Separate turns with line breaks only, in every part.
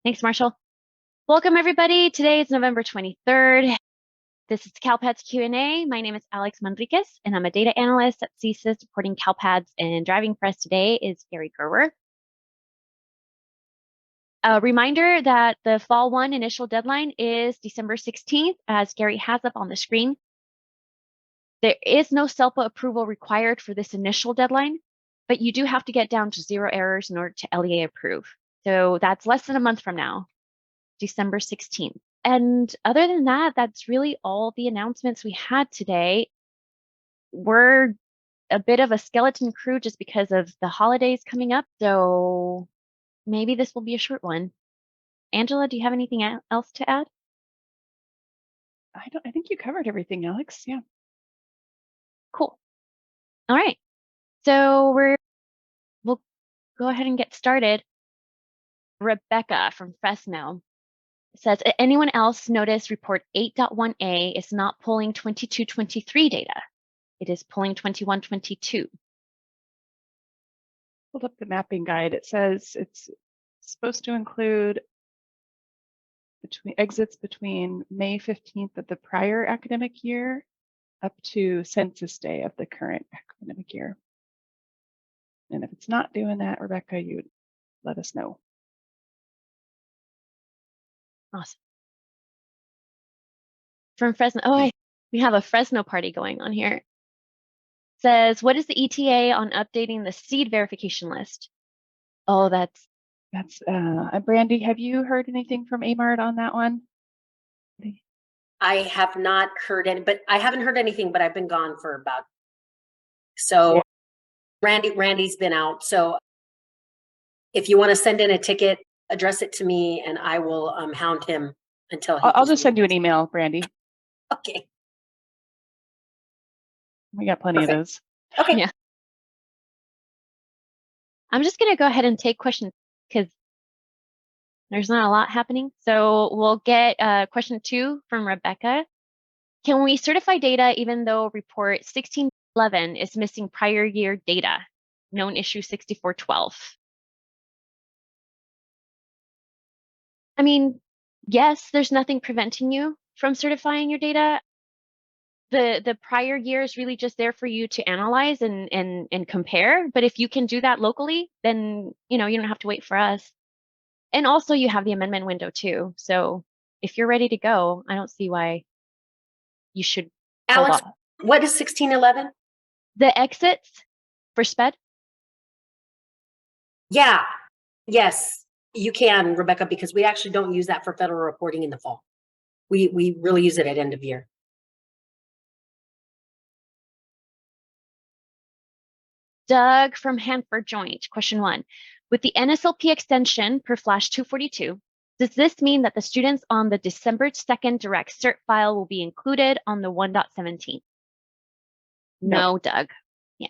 Thanks, Marshall. Welcome, everybody. Today is November 23rd. This is CALPADS Q A. My name is Alex Manriquez, and I'm a data analyst at CSIS supporting CALPADS, and driving for us today is Gary Gerwer. A reminder that the Fall 1 initial deadline is December 16th, as Gary has up on the screen. There is no SELPA approval required for this initial deadline, but you do have to get down to 0 errors in order to LEA approve. So that's less than a month from now, December 16th. And other than that, that's really all the announcements we had today. We're a bit of a skeleton crew just because of the holidays coming up, so maybe this will be a short one. Angela, do you have anything else to add?
I think you covered everything, Alex. Yeah.
Cool. All right. So we'll go ahead and get started. Rebecca from Fresno says, anyone else notice report 8.1a is not pulling 22-23 data? It is pulling 21-22.
Pulled up the mapping guide. It says it's supposed to include exits between May 15th of the prior academic year up to census day of the current academic year. And if it's not doing that, Rebecca, you would let us know.
Awesome. From Fresno, we have a Fresno party going on here. Says, what is the ETA on updating the SIED verification list? Oh, that's
Brandy, have you heard anything from AMART on that one?
I have not heard any, but I haven't heard anything, but I've been gone for about, so yeah. Randy's been out. So if you want to send in a ticket, address it to me and I will hound him until
I'll just send you an email, Brandy.
Okay.
We got plenty of those.
Okay.
Yeah. I'm just going to go ahead and take questions because there's not a lot happening. So we'll get question 2 from Rebecca. Can we certify data even though report 1611 is missing prior year data? Known issue 6412. I mean, yes, there's nothing preventing you from certifying your data. The prior year is really just there for you to analyze and compare. But if you can do that locally, then you don't have to wait for us. And also you have the amendment window too. So if you're ready to go, I don't see why you should hold
Alex,
off.
what is 1611?
The exits for SPED?
Yeah. Yes, you can, Rebecca, because we actually don't use that for federal reporting in the fall. We really use it at end of year.
Doug from Hanford Joint, question 1. With the NSLP extension per flash 242, does this mean that the students on the December 2nd direct cert file will be included on the 1.17? No, Doug. Yeah.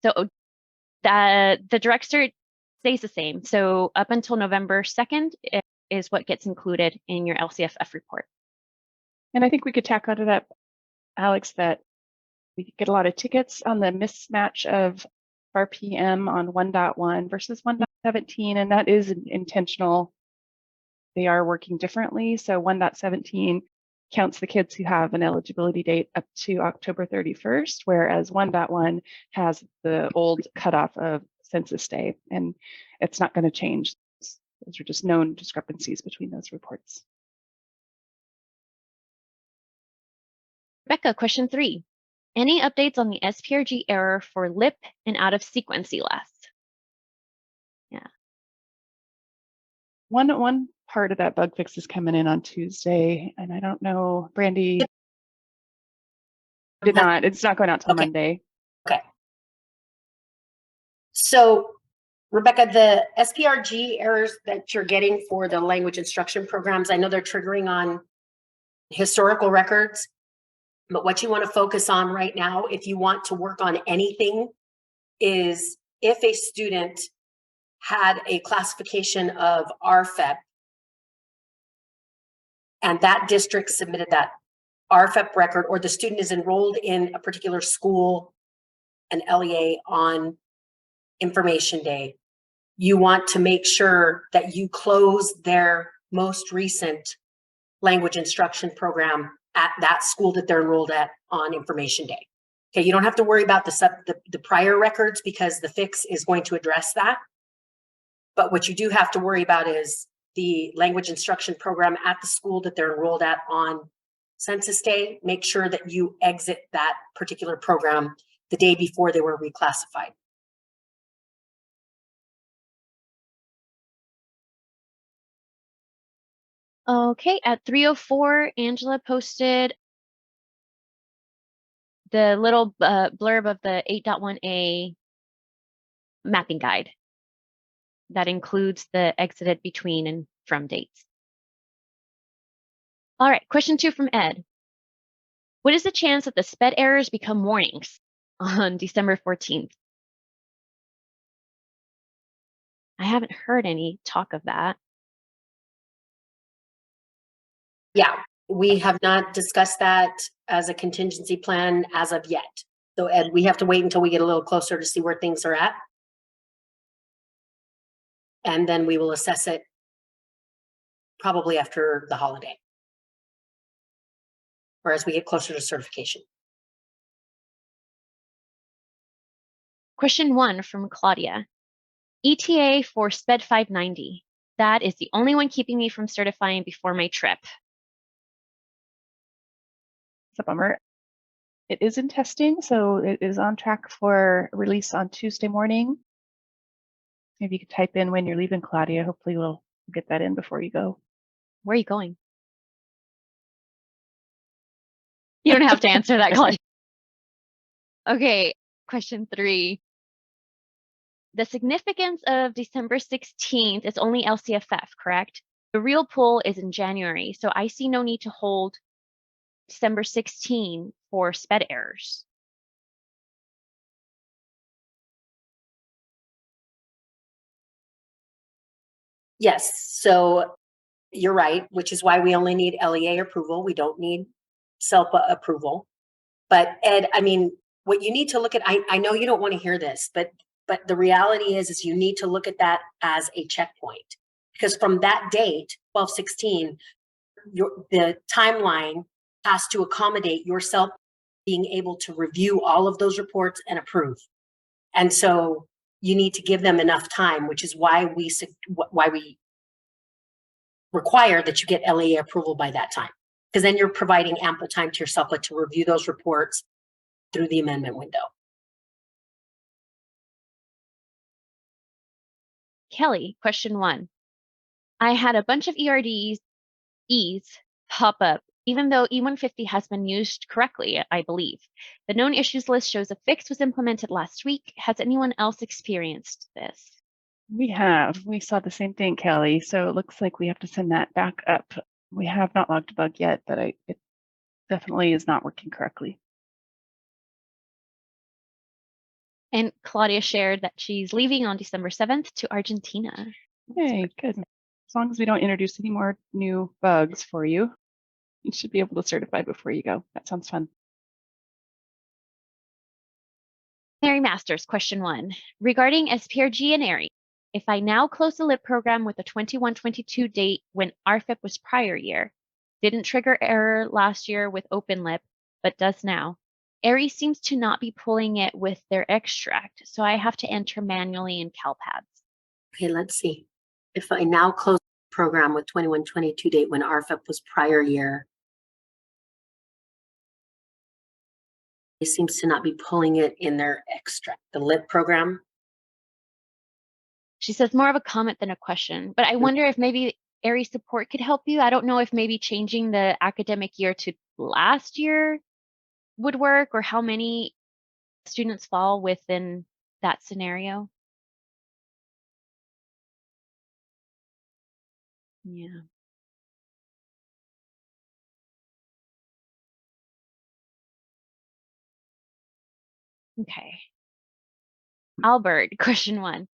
So the direct cert stays the same. So up until November 2nd is what gets included in your LCFF report.
And I think we could tack onto that, Alex, that we get a lot of tickets on the mismatch of RPM on 1.1 versus 1.17, and that is intentional. They are working differently. So 1.17 counts the kids who have an eligibility date up to October 31st, whereas 1.1 has the old cutoff of census day, and it's not going to change. Those are just known discrepancies between those reports.
Rebecca, question 3. Any updates on the SPRG error for LIP and out of sequence ELAS? Yeah.
One part of that bug fix is coming in on Tuesday, and I don't know, Brandy did not. It's not going out till Monday.
Okay. So, Rebecca, the SPRG errors that you're getting for the language instruction programs, I know they're triggering on historical records, but what you want to focus on right now, if you want to work on anything, is if a student had a classification of RFEP and that district submitted that RFEP record, or the student is enrolled in a particular school, an LEA on information day, you want to make sure that you close their most recent language instruction program at that school that they're enrolled at on information day. Okay, you don't have to worry about the prior records because the fix is going to address that. But what you do have to worry about is the language instruction program at the school that they're enrolled at on census day. Make sure that you exit that particular program the day before they were reclassified.
Okay, at 3:04, Angela posted the little blurb of the 8.1a mapping guide that includes the exited between and from dates. All right, question 2 from Ed. What is the chance that the SPED errors become warnings on December 14th? I haven't heard any talk of that.
Yeah, we have not discussed that as a contingency plan as of yet. So Ed, we have to wait until we get a little closer to see where things are at. And then we will assess it probably after the holiday, or as we get closer to certification.
Question 1 from Claudia. ETA for SPED 590. That is the only one keeping me from certifying before my trip.
It's a bummer. It is in testing, so it is on track for release on Tuesday morning. Maybe you could type in when you're leaving, Claudia. Hopefully we'll get that in before you go.
Where are you going? You don't have to answer that, Claudia. Okay, question 3. The significance of December 16th is only LCFF, correct? The real poll is in January, so I see no need to hold December 16 for SPED errors.
Yes, so you're right, which is why we only need LEA approval. We don't need CELPA approval. But Ed, I mean, what you need to look at, I know you don't want to hear this, but the reality is you need to look at that as a checkpoint, because from that date, 12/16, the timeline has to accommodate yourself being able to review all of those reports and approve. And so you need to give them enough time, which is why we require that you get LEA approval by that time, because then you're providing ample time to yourself to review those reports through the amendment window.
Kelly, question 1. I had a bunch of ERDs, E's pop up, even though E150 has been used correctly, I believe. The known issues list shows a fix was implemented last week. Has anyone else experienced this?
We have. We saw the same thing, Kelly. So it looks like we have to send that back up. We have not logged a bug yet, but it definitely is not working correctly.
And Claudia shared that she's leaving on December 7th to Argentina.
Hey, good. As long as we don't introduce any more new bugs for you, you should be able to certify before you go. That sounds fun.
Mary Masters, question 1. Regarding SPRG and Aries, if I now close the LIP program with a 21-22 date when RFIP was prior year, didn't trigger error last year with open LIP, but does now. Aries seems to not be pulling it with their extract, so I have to enter manually in CALPADS.
Okay, let's see. If I now close the program with 21-22 date when RFIP was prior year, it seems to not be pulling it in their extract, the LIP program.
She says more of a comment than a question, but I wonder if maybe Aries support could help you. I don't know if maybe changing the academic year to last year would work, or how many students fall within that scenario. Yeah. Okay. Albert, question 1.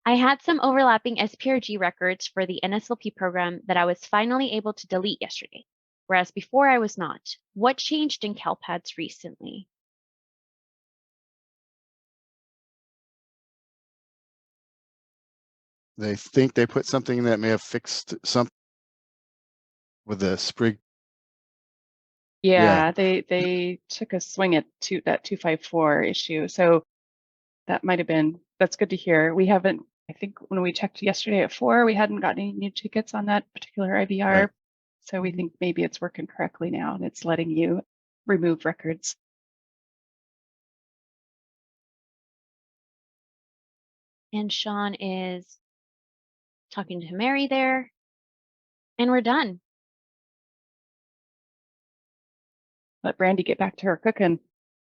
I had some overlapping SPRG records for the NSLP program that I was finally able to delete yesterday, whereas before I was not. What changed in CALPADS recently?
they think they put something that may have fixed something with the sprig.
Yeah, they took a swing at that 254 issue. So that might have been, that's good to hear. We haven't, I think when we checked yesterday at 4, we hadn't gotten any new tickets on that particular IVR.
Right.
So we think maybe it's working correctly now and it's letting you remove records.
And Sean is talking to Mary there. And we're done.
Let Brandy get back to her cooking.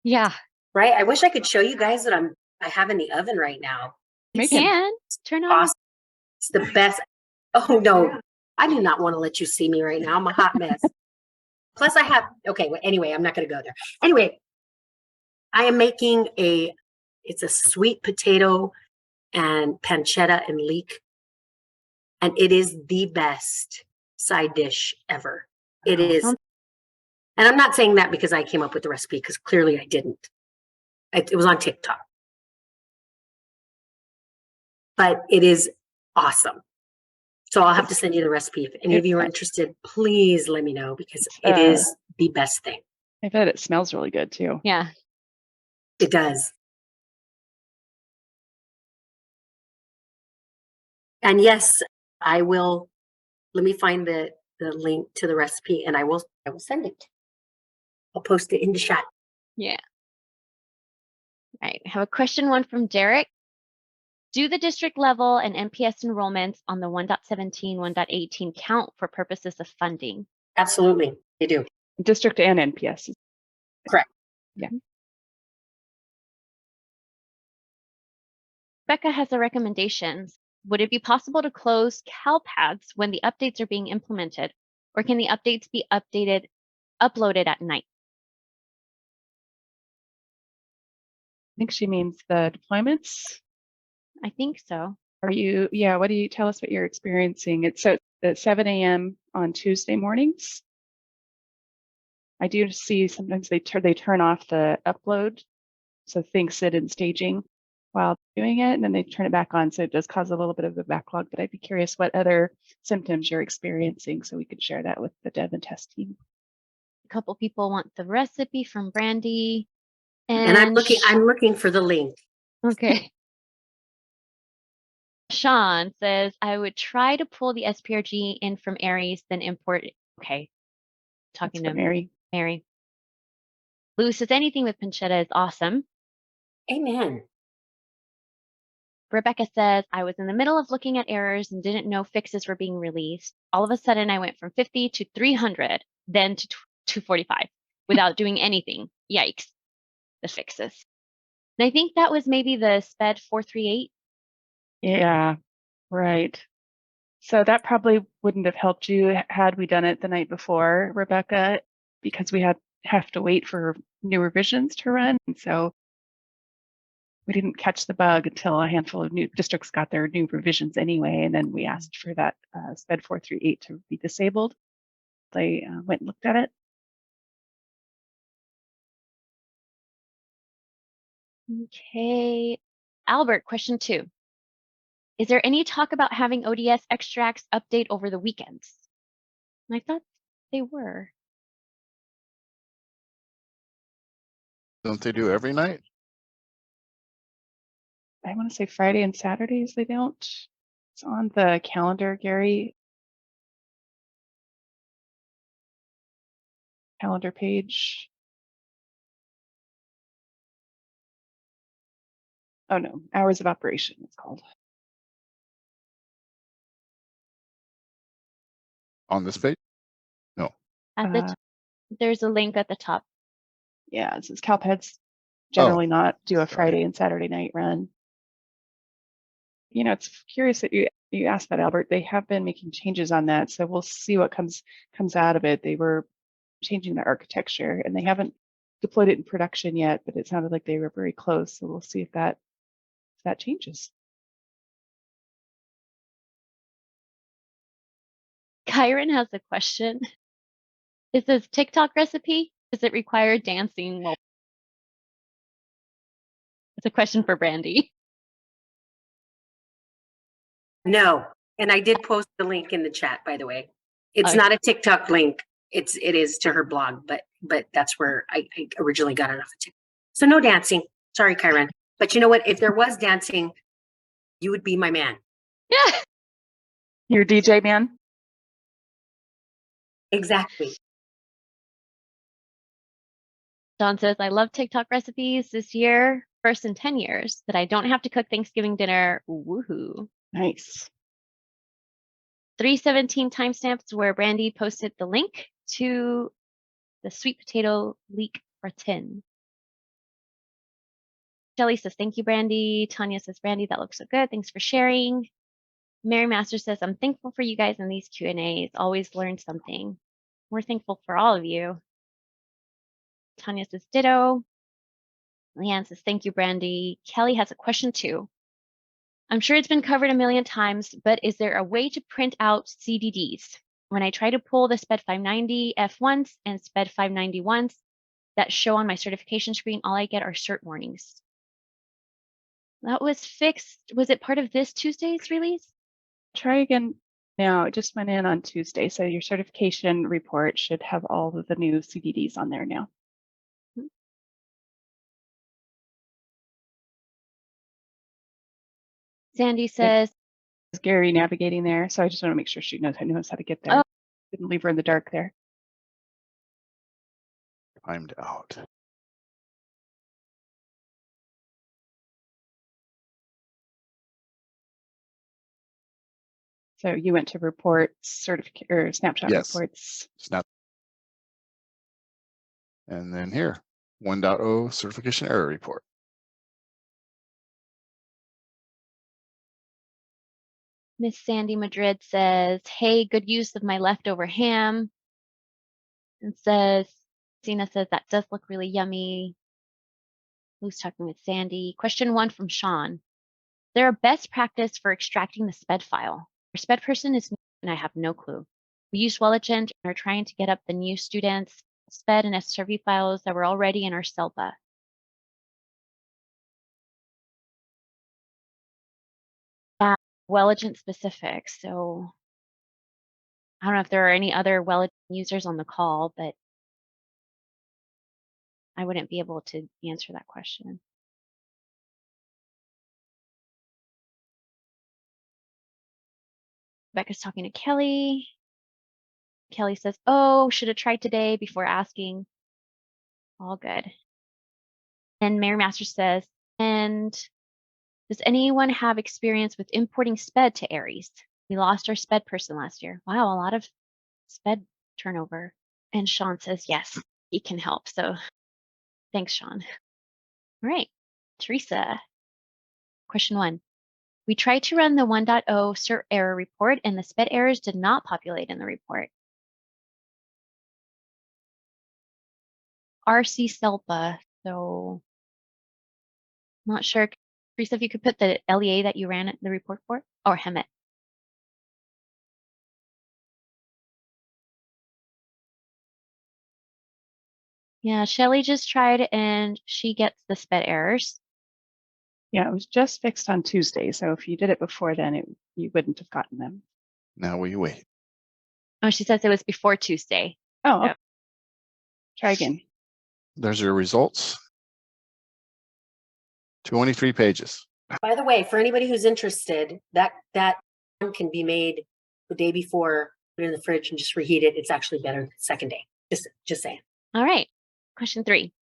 Yeah.
Right? I wish I could show you guys that I have in the oven right now.
You
Make
can turn on.
Awesome. It's the best. Oh no, I do not want to let you see me right now. I'm a hot mess. Plus I have, okay, well, anyway, I'm not going to go there. Anyway, I am making it's a sweet potato and pancetta and leek. And it is the best side dish ever. It is. And I'm not saying that because I came up with the recipe, because clearly I didn't. It was on TikTok. But it is awesome. So I'll have to send you the recipe. If any of you are interested, please let me know, because it is the best thing.
I bet it smells really good too.
Yeah.
It does. And yes, I will. Let me find the link to the recipe, and I will send it. I'll post it in the chat.
Yeah. All right. I have a question one from Derek. Do the district level and NPS enrollments on the 1.17, 1.18 count for purposes of funding?
Absolutely, they do.
District and NPS.
Correct.
Yeah.
Becca has a recommendation. Would it be possible to close CALPADS when the updates are being implemented, or can the updates be uploaded at night?
I think she means the deployments.
I think so.
What do you tell us what you're experiencing? It's at 7 a.m. on Tuesday mornings. I do see sometimes they turn off the upload, so things sit in staging while doing it, and then they turn it back on. So it does cause a little bit of a backlog, but I'd be curious what other symptoms you're experiencing so we could share that with the dev and test team.
A couple people want the recipe from Brandy.
And I'm looking for the link.
Okay. Sean says, I would try to pull the SPRG in from Aries, then import it. Okay. Talking to
Mary.
Lou says, anything with pancetta is awesome.
Amen.
Rebecca says, I was in the middle of looking at errors and didn't know fixes were being released. All of a sudden, I went from 50 to 300, then to 245 without doing anything. Yikes. The fixes. And I think that was maybe the SPED 438.
Yeah, right. So that probably wouldn't have helped you had we done it the night before, Rebecca, because we have to wait for new revisions to run. And so we didn't catch the bug until a handful of new districts got their new revisions anyway. And then we asked for that SPED 438 to be disabled. They went and looked at it.
Okay. Albert, question 2. Is there any talk about having ODS extracts update over the weekends? And I thought they were.
Don't they do every night?
I want to say Friday and Saturdays they don't. It's on the calendar, Gary. Calendar page. Oh no, hours of operation it's called.
On this page? No.
There's a link at the top.
Yeah, it says CALPADS generally not do a Friday and Saturday night run. You know, it's curious that you asked that, Albert. They have been making changes on that, so we'll see what comes out of it. They were changing the architecture, and they haven't deployed it in production yet, but it sounded like they were very close. So we'll see if that changes.
Kyron has a question. Is this TikTok recipe? Does it require dancing? Well, it's a question for Brandy.
No, and I did post the link in the chat, by the way. It's
Oh.
not a TikTok link. It is to her blog, but that's where I originally got it off of TikTok. So no dancing. Sorry, Kyron. But you know what? If there was dancing, you would be my man.
Yeah.
Your DJ man?
Exactly.
John says, I love TikTok recipes this year, first in 10 years, that I don't have to cook Thanksgiving dinner. Woohoo.
Nice.
317 timestamps where Brandy posted the link to the sweet potato leek gratin. Shelly says, thank you, Brandy. Tanya says, Brandy, that looks so good. Thanks for sharing. Mary Master says, I'm thankful for you guys in these Q&As. Always learn something. We're thankful for all of you. Tanya says, ditto. Leanne says, thank you, Brandy. Kelly has a question too. I'm sure it's been covered a million times, but is there a way to print out CDDs? When I try to pull the SPED 590 F1s and SPED 591s that show on my certification screen, all I get are cert warnings. That was fixed. Was it part of this Tuesday's release?
Try again now. It just went in on Tuesday. So your certification report should have all of the new CDDs on there now.
Sandy says,
Is Gary navigating there? So I just want to make sure she knows how to get there.
Oh.
Didn't leave her in the dark there.
Timed out.
So you went to reports, certificate or snapshot
Yes.
reports.
Snap. And then here, 1.0 certification error report.
Miss Sandy Madrid says, hey, good use of my leftover ham. And says, Sina says, that does look really yummy. Who's talking with Sandy? Question 1 from Sean. There are best practice for extracting the SPED file. Our SPED person is new and I have no clue. We use Welligent and are trying to get up the new students' SPED and SRV files that were already in our CELPA. Welligent specific, so I don't know if there are any other Welligent users on the call, but I wouldn't be able to answer that question. Becca's talking to Kelly. Kelly says, oh, should have tried today before asking. All good. And Mary Master says, and does anyone have experience with importing SPED to Aries? We lost our SPED person last year. Wow, a lot of SPED turnover. And Sean says, yes, he can help. So thanks, Sean. All right, Teresa. Question 1. We tried to run the 1.0 cert error report and the SPED errors did not populate in the report. RC CELPA, so not sure. Teresa, if you could put the LEA that you ran the report for, or HEMET. Yeah, Shelly just tried and she gets the SPED errors.
Yeah, it was just fixed on Tuesday. So if you did it before then, you wouldn't have gotten them.
Now we wait.
Oh, she says it was before Tuesday.
Oh,
Yep.
Try again.
There's your results. 23 pages.
By the way, for anybody who's interested, that one can be made the day before, put it in the fridge and just reheat it. It's actually better the second day. Just saying.
All right. Question 3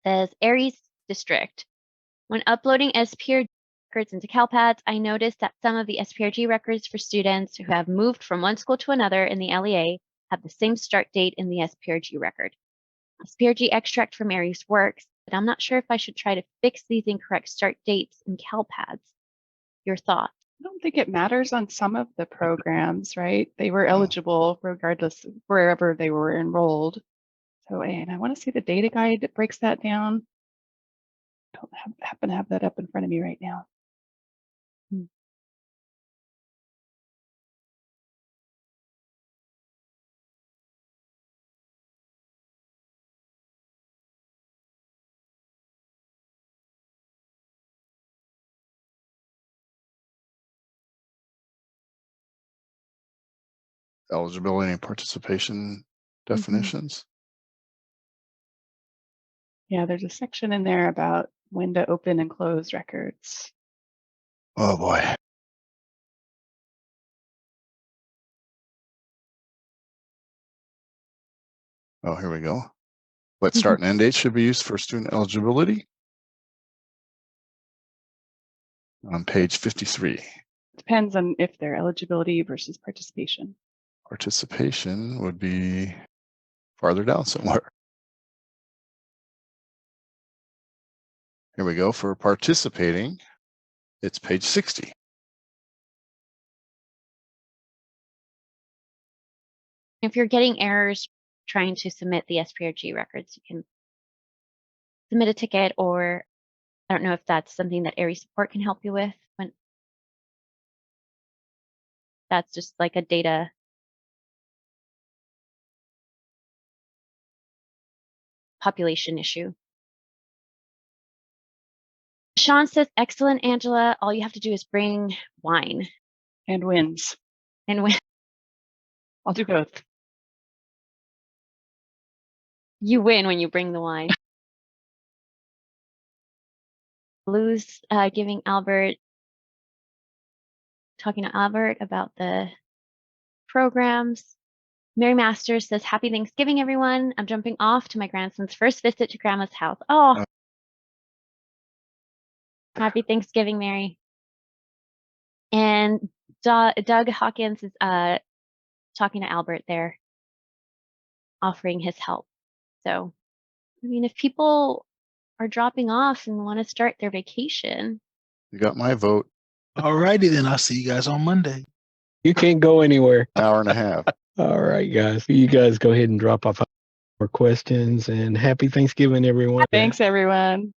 says Aries District. When uploading SPRG records into CALPADS, I noticed that some of the SPRG records for students who have moved from one school to another in the LEA have the same start date in the SPRG record. SPRG extract from Aries works, but I'm not sure if I should try to fix these incorrect start dates in CALPADS. Your thoughts?
I don't think it matters on some of the programs, right? They were eligible regardless of wherever they were enrolled. So, and I want to see the data guide that breaks that down. I don't happen to have that up in front of me right now.
eligibility and participation definitions.
Yeah, there's a section in there about when to open and close records.
Oh boy. Oh, here we go. What start and end dates should be used for student eligibility? On page 53.
Depends on if they're eligibility versus participation.
Participation would be farther down somewhere. Here we go. For participating, it's page 60.
If you're getting errors trying to submit the SPRG records, you can submit a ticket, or I don't know if that's something that Aries support can help you with. When that's just like a data population issue. Sean says, excellent, Angela. All you have to do is bring wine.
And wins.
And when
I'll do both.
you win when you bring the wine. Lou's talking to Albert about the programs. Mary Masters says, happy Thanksgiving, everyone. I'm jumping off to my grandson's first visit to grandma's house. Oh, happy Thanksgiving, Mary. And Doug Hawkins is talking to Albert there, offering his help. So, I mean, if people are dropping off and want to start their vacation.
You got my vote.
All righty, then I'll see you guys on Monday.
You can't go anywhere.
Hour and a half.
All right, guys. You guys go ahead and drop off more questions, and happy Thanksgiving, everyone.
Thanks, everyone.